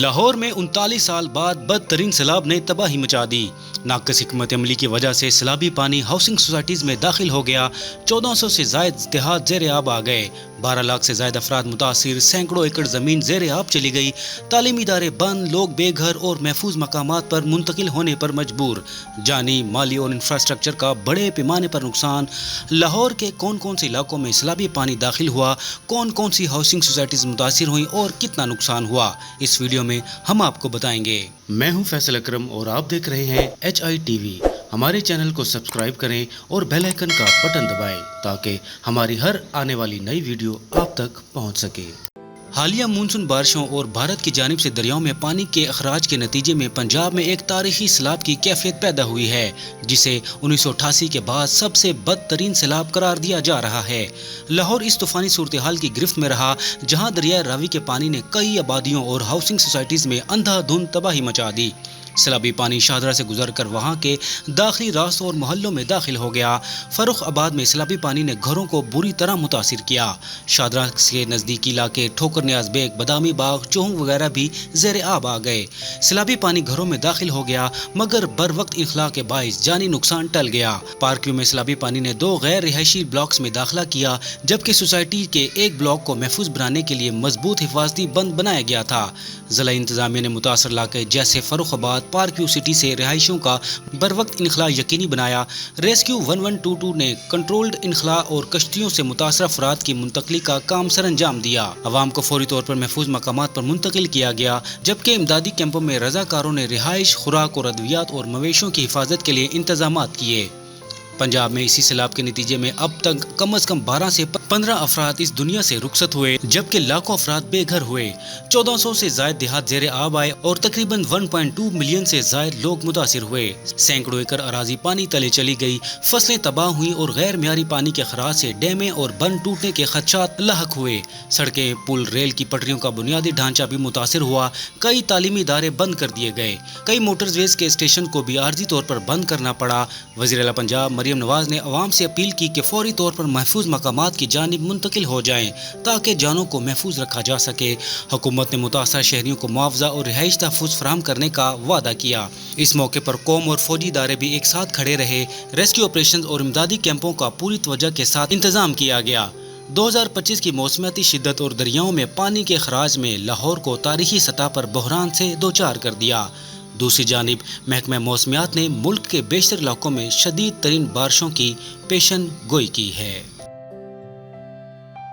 لاہور میں 39 سال بعد بدترین سیلاب نے تباہی مچا دی۔ ناقص حکمت عملی کی وجہ سے سیلابی پانی ہاؤسنگ سوسائٹیز میں داخل ہو گیا۔ 1400 سے زائد دیہات زیر آب آ گئے۔ 12 لاکھ سے زائد افراد متاثر، سینکڑوں ایکڑ زمین زیر آب چلی گئی۔ تعلیمی ادارے بند، لوگ بے گھر اور محفوظ مقامات پر منتقل ہونے پر مجبور۔ جانی، مالی اور انفراسٹرکچر کا بڑے پیمانے پر نقصان۔ لاہور کے کون کون سے علاقوں میں سیلابی پانی داخل ہوا، کون کون سی ہاؤسنگ سوسائٹیز متاثر ہوئیں اور کتنا نقصان ہوا، اس ویڈیو میں ہم آپ کو بتائیں گے۔ میں ہوں فیصل اکرم اور آپ دیکھ رہے ہیں HI TV۔ ہمارے چینل کو سبسکرائب کریں اور بیل آئیکن کا بٹن دبائیں تاکہ ہماری ہر آنے والی نئی ویڈیو آپ تک پہنچ سکے۔ حالیہ مونسون بارشوں اور بھارت کی جانب سے دریاؤں میں پانی کے اخراج کے نتیجے میں پنجاب میں ایک تاریخی سیلاب کی کیفیت پیدا ہوئی ہے، جسے 1988 کے بعد سب سے بدترین سیلاب قرار دیا جا رہا ہے۔ لاہور اس طوفانی صورتحال کی گرفت میں رہا، جہاں دریائے راوی کے پانی نے کئی آبادیوں اور ہاؤسنگ سوسائٹیز میں اندھا دھند تباہی مچا دی۔ سیلابی پانی شاہدرہ سے گزر کر وہاں کے داخلی راستوں اور محلوں میں داخل ہو گیا۔ فروخ آباد میں سیلابی پانی نے گھروں کو بری طرح متاثر کیا۔ شاہدرہ کے نزدیکی علاقے ٹھوکر نیاز بیگ، بادامی باغ، چوہنگ وغیرہ بھی زیر آب آ گئے۔ سیلابی پانی گھروں میں داخل ہو گیا، مگر بر وقت انخلا کے باعث جانی نقصان ٹل گیا۔ پارکیوں میں سیلابی پانی نے 2 غیر رہائشی بلاکس میں داخلہ کیا، جبکہ سوسائٹی کے ایک بلاک کو محفوظ بنانے کے لیے مضبوط حفاظتی بند بنایا گیا تھا۔ ضلع انتظامیہ نے متاثر علاقے جیسے فروخ آباد، پارکیو سٹی سے رہائشیوں کا بروقت انخلا یقینی بنایا۔ ریسکیو 1122 نے کنٹرولڈ انخلا اور کشتیوں سے متاثرہ افراد کی منتقلی کا کام سر انجام دیا۔ عوام کو فوری طور پر محفوظ مقامات پر منتقل کیا گیا، جبکہ امدادی کیمپوں میں رضاکاروں نے رہائش، خوراک اور ادویات اور مویشیوں کی حفاظت کے لیے انتظامات کیے۔ پنجاب میں اسی سیلاب کے نتیجے میں اب تک کم از کم 12 سے 15 افراد اس دنیا سے رخصت ہوئے، جبکہ لاکھوں افراد بے گھر ہوئے۔ 1400 سے زائد دیہات زیر آب آئے اور تقریباً 1.2 ملین سے زائد لوگ متاثر ہوئے۔ سینکڑوں ایکڑ اراضی پانی تلے چلی گئی، فصلیں تباہ ہوئیں اور غیر معیاری پانی کے اخراج سے ڈیمیں اور بند ٹوٹنے کے خدشات لاحق ہوئے۔ سڑکیں، پل، ریل کی پٹریوں کا بنیادی ڈھانچہ بھی متاثر ہوا۔ کئی تعلیمی ادارے بند کر دیے گئے۔ کئی موٹر ویز کے اسٹیشن کو بھی عارضی طور پر بند کرنا پڑا۔ وزیر اعلیٰ پنجاب مریم نواز نے عوام سے اپیل کی کہ فوری طور پر محفوظ مقامات کی جانب منتقل ہو جائیں تاکہ جانوں کو محفوظ رکھا جا سکے۔ حکومت نے متاثرہ شہریوں کو معاوضہ اور رہائش تحفظ فراہم کرنے کا وعدہ کیا۔ اس موقع پر قوم اور فوجی ادارے بھی ایک ساتھ کھڑے رہے۔ ریسکیو آپریشنز اور امدادی کیمپوں کا پوری توجہ کے ساتھ انتظام کیا گیا۔ 2025 کی موسمیاتی شدت اور دریاؤں میں پانی کے اخراج میں لاہور کو تاریخی سطح پر بحران سے دوچار کر دیا۔ دوسری جانب محکمہ موسمیات نے ملک کے بیشتر علاقوں میں شدید ترین بارشوں کی پیشن گوئی کی ہے۔